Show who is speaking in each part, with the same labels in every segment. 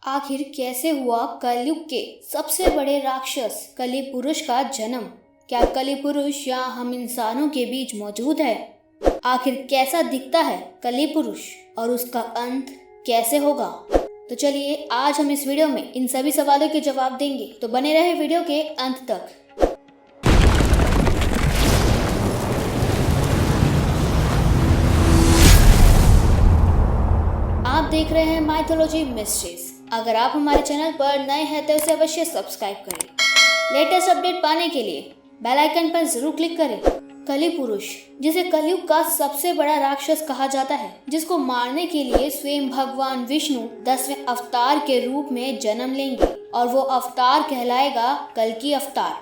Speaker 1: आखिर कैसे हुआ कलयुग के सबसे बड़े राक्षस कलि पुरुष का जन्म? क्या कलि पुरुष या हम इंसानों के बीच मौजूद है? आखिर कैसा दिखता है कलि पुरुष और उसका अंत कैसे होगा? तो चलिए आज हम इस वीडियो में इन सभी सवालों के जवाब देंगे, तो बने रहे वीडियो के अंत तक। आप देख रहे हैं माइथोलॉजी मिस्ट्रीज। अगर आप हमारे चैनल पर नए हैं तो इसे अवश्य सब्सक्राइब करें। लेटेस्ट अपडेट पाने के लिए बेल आइकन पर जरूर क्लिक करें। कलि पुरुष, जिसे कलयुग का सबसे बड़ा राक्षस कहा जाता है, जिसको मारने के लिए स्वयं भगवान विष्णु 10वें अवतार के रूप में जन्म लेंगे और वो अवतार कहलाएगा कल्कि अवतार।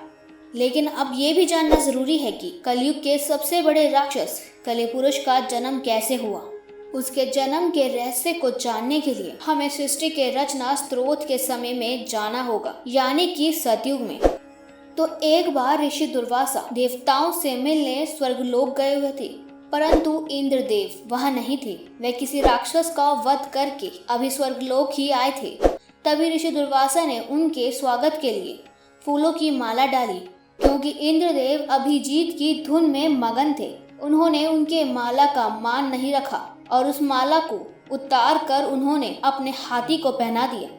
Speaker 1: लेकिन अब ये भी जानना जरूरी है कि कलयुग के सबसे बड़े राक्षस कलि पुरुष का जन्म कैसे हुआ। उसके जन्म के रहस्य को जानने के लिए हमें सृष्टि के रचना स्रोत के समय में जाना होगा, यानी कि सतयुग में। तो एक बार ऋषि दुर्वासा देवताओं से मिलने स्वर्गलोक गए हुए थे, परंतु इंद्रदेव वहां नहीं थे। वे किसी राक्षस का वध करके अभी स्वर्गलोक ही आए थे। तभी ऋषि दुर्वासा ने उनके स्वागत के लिए फूलों की माला डाली, क्योंकि इंद्रदेव अभी जीत की धुन में मगन थे। उन्होंने उनके माला का मान नहीं रखा और उस माला को उतार कर उन्होंने अपने हाथी को पहना दिया।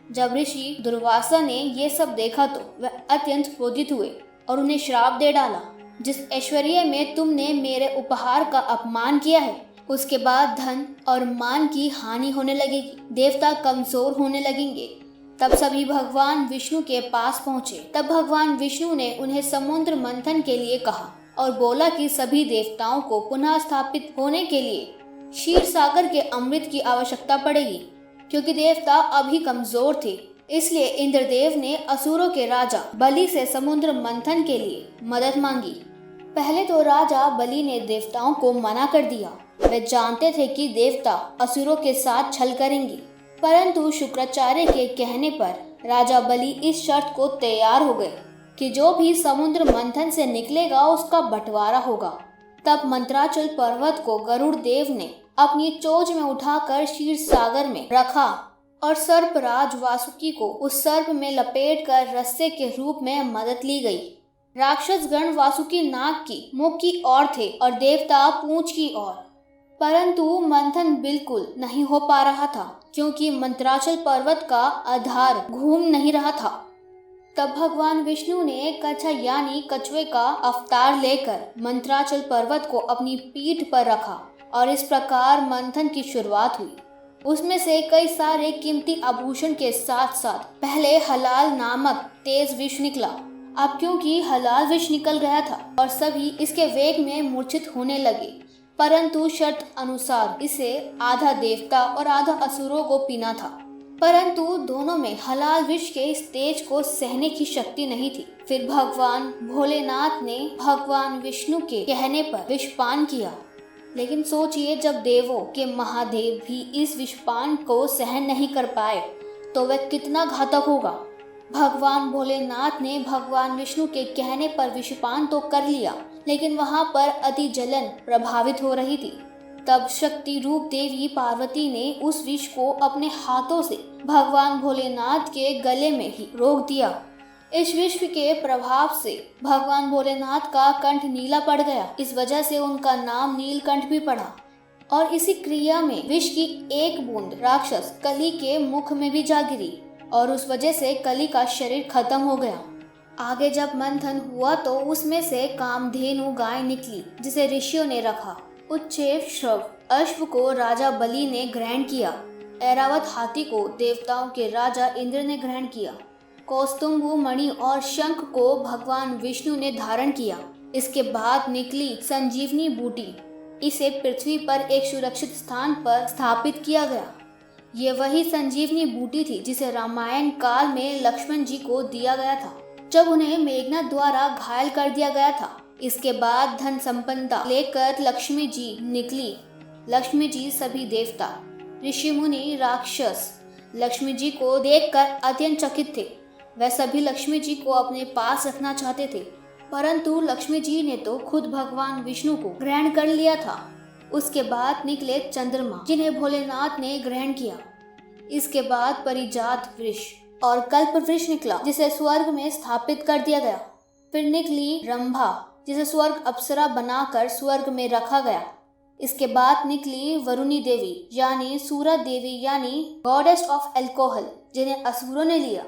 Speaker 1: जब ऋषि दुर्वासा ने ये सब देखा तो वह अत्यंत क्रोधित हुए और उन्हें श्राप दे डाला, जिस ऐश्वर्य में तुमने मेरे उपहार का अपमान किया है, उसके बाद धन और मान की हानि होने लगेगी, देवता कमजोर होने लगेंगे। तब सभी भगवान विष्णु के पास पहुँचे। तब भगवान विष्णु ने उन्हें समुद्र मंथन के लिए कहा और बोला कि सभी देवताओं को पुनः स्थापित होने के लिए क्षीर सागर के अमृत की आवश्यकता पड़ेगी, क्योंकि देवता अभी कमजोर थे। इसलिए इंद्रदेव ने असुरों के राजा बलि से समुद्र मंथन के लिए मदद मांगी। पहले तो राजा बलि ने देवताओं को मना कर दिया। वे जानते थे कि देवता असुरों के साथ छल करेंगे, परंतु शुक्राचार्य के कहने पर राजा बलि इस शर्त को तैयार हो गए कि जो भी समुद्र मंथन से निकलेगा उसका बंटवारा होगा। तब मंत्राचल पर्वत को गरुड़ देव ने अपनी चोंच में उठाकर क्षीर सागर में रखा और सर्पराज वासुकी को उस सर्प में लपेटकर रस्से के रूप में मदद ली गई। राक्षस गण वासुकी नाक की मुख की ओर थे और देवता पूंछ की ओर, परंतु मंथन बिल्कुल नहीं हो पा रहा था, क्योंकि मंत्राचल पर्वत का आधार घूम नहीं रहा था। तब भगवान विष्णु ने कच्छा यानी कछुए का अवतार लेकर मंत्राचल पर्वत को अपनी पीठ पर रखा और इस प्रकार मंथन की शुरुआत हुई। उसमें से कई सारे कीमती आभूषण के साथ साथ पहले हलाल नामक तेज विष निकला। अब क्योंकि हलाल विष निकल गया था और सभी इसके वेग में मूर्छित होने लगे, परंतु शर्त अनुसार इसे आधा देवता और आधा असुरों को पीना था। परंतु दोनों में हलाल विष के इस तेज को सहने की शक्ति नहीं थी। फिर भगवान भोलेनाथ ने भगवान विष्णु के कहने पर विषपान किया। लेकिन सोचिए, जब देवों के महादेव भी इस विषपान को सहन नहीं कर पाए तो वह कितना घातक होगा। भगवान भोलेनाथ ने भगवान विष्णु के कहने पर विषपान तो कर लिया, लेकिन वहां पर अति जलन प्रभावित हो रही थी। तब शक्ति रूप देवी पार्वती ने उस विष को अपने हाथों से भगवान भोलेनाथ के गले में ही रोक दिया। इस विष के प्रभाव से भगवान भोलेनाथ का कंठ नीला पड़ गया। इस वजह से उनका नाम नीलकंठ भी पड़ा। और इसी क्रिया में विष की एक बूंद राक्षस कलि के मुख में भी जा गिरी और उस वजह से कलि का शरीर खत्म हो गया। आगे जब मंथन हुआ तो उसमें से कामधेनु गाय निकली, जिसे ऋषियों ने रखा। उच्चैः श्रव अश्व को राजा बलि ने ग्रहण किया। ऐरावत हाथी को देवताओं के राजा इंद्र ने ग्रहण किया। कौस्तुंभु मणि और शंख को भगवान विष्णु ने धारण किया। इसके बाद निकली संजीवनी बूटी। इसे पृथ्वी पर एक सुरक्षित स्थान पर स्थापित किया गया। ये वही संजीवनी बूटी थी जिसे रामायण काल में लक्ष्मण जी को दिया गया था, जब उन्हें मेघनाद द्वारा घायल कर दिया गया था। इसके बाद धन संपन्नता लेकर लक्ष्मी जी निकली। लक्ष्मी जी सभी देवता, ऋषि मुनि, राक्षस लक्ष्मी जी को देखकर अत्यंत चकित थे। वह सभी लक्ष्मी जी को अपने पास रखना चाहते थे, परंतु लक्ष्मी जी ने तो खुद भगवान विष्णु को ग्रहण कर लिया था। उसके बाद निकले चंद्रमा, जिन्हें भोलेनाथ ने ग्रहण किया। इसके बाद परिजात वृक्ष और कल्प वृक्ष निकला, जिसे स्वर्ग में स्थापित कर दिया गया। फिर निकली रंभा, जिसे स्वर्ग अप्सरा बनाकर स्वर्ग में रखा गया। इसके बाद निकली वरुणी देवी यानी सूरा देवी यानी गॉडेस ऑफ अल्कोहल, जिन्हें असुरों ने लिया।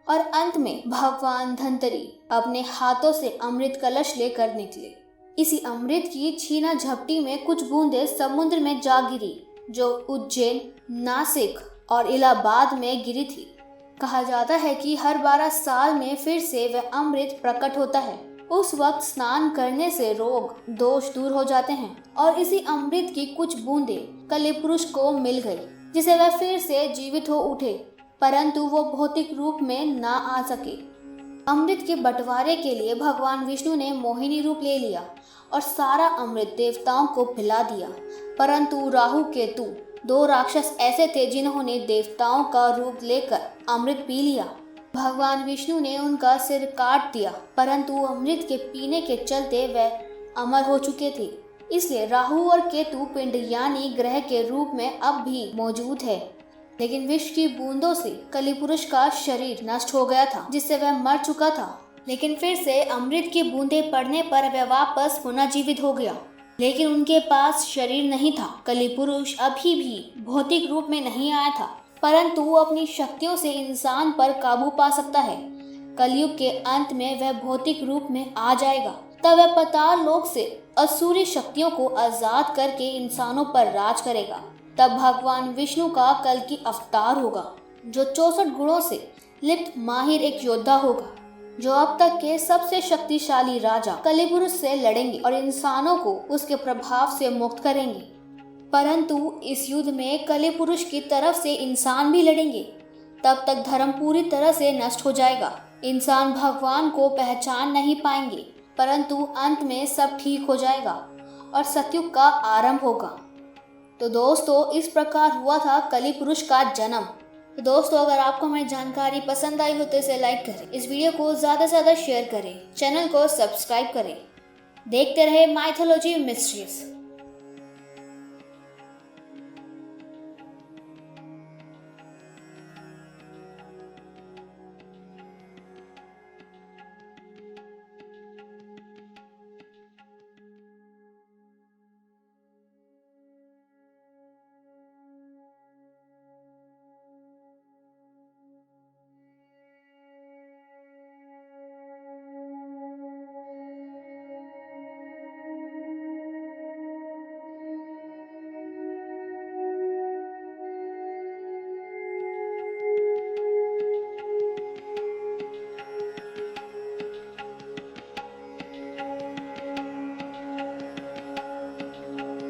Speaker 1: और अंत में भगवान धन्वंतरी अपने हाथों से अमृत कलश लेकर निकले। इसी अमृत की छीना झपटी में कुछ बूंदें समुद्र में जा गिरी, जो उज्जैन, नासिक और इलाहाबाद में गिरी थी। कहा जाता है कि हर 12 साल में फिर से वह अमृत प्रकट होता है। उस वक्त स्नान करने से रोग दोष दूर हो जाते हैं। और इसी अमृत की कुछ बूंदें कलिपुरुष को मिल गई, जिसे वह फिर से जीवित हो उठे, परंतु वो भौतिक रूप में ना आ सके। अमृत के बंटवारे के लिए भगवान विष्णु ने मोहिनी रूप ले लिया और सारा अमृत देवताओं को पिला दिया। परंतु राहु केतु 2 राक्षस ऐसे थे जिन्होंने देवताओं का रूप लेकर अमृत पी लिया। भगवान विष्णु ने उनका सिर काट दिया, परंतु अमृत के पीने के चलते वह अमर हो चुके थे। इसलिए राहु और केतु पिंड यानी ग्रह के रूप में अब भी मौजूद है। लेकिन विष की बूंदों से कलिपुरुष का शरीर नष्ट हो गया था, जिससे वह मर चुका था। लेकिन फिर से अमृत की बूंदें पड़ने पर वह वापस पुनः जीवित हो गया। लेकिन उनके पास शरीर नहीं था। कलिपुरुष अभी भी भौतिक रूप में नहीं आया था, परंतु वो अपनी शक्तियों से इंसान पर काबू पा सकता है। कलयुग के अंत में वह भौतिक रूप में आ जाएगा। तब वह पाताल लोक से असुरी शक्तियों को आजाद करके इंसानों पर राज करेगा। तब भगवान विष्णु का कल्कि अवतार होगा, जो 64 गुणों से लिप्त माहिर एक योद्धा होगा, जो अब तक के सबसे शक्तिशाली राजा कलिपुरुष से लड़ेंगे और इंसानों को उसके प्रभाव से मुक्त करेंगे। परंतु इस युद्ध में कलिपुरुष की तरफ से इंसान भी लड़ेंगे। तब तक धर्म पूरी तरह से नष्ट हो जाएगा। इंसान भगवान को पहचान नहीं पाएंगे, परंतु अंत में सब ठीक हो जाएगा और सतयुग का आरंभ होगा। तो दोस्तों, इस प्रकार हुआ था कलिपुरुष का जन्म। तो दोस्तों, अगर आपको हमारी जानकारी पसंद आई हो तो इसे लाइक करें, इस वीडियो को ज़्यादा से ज़्यादा शेयर करें, चैनल को सब्सक्राइब करें। देखते रहे माइथोलॉजी मिस्ट्रीज।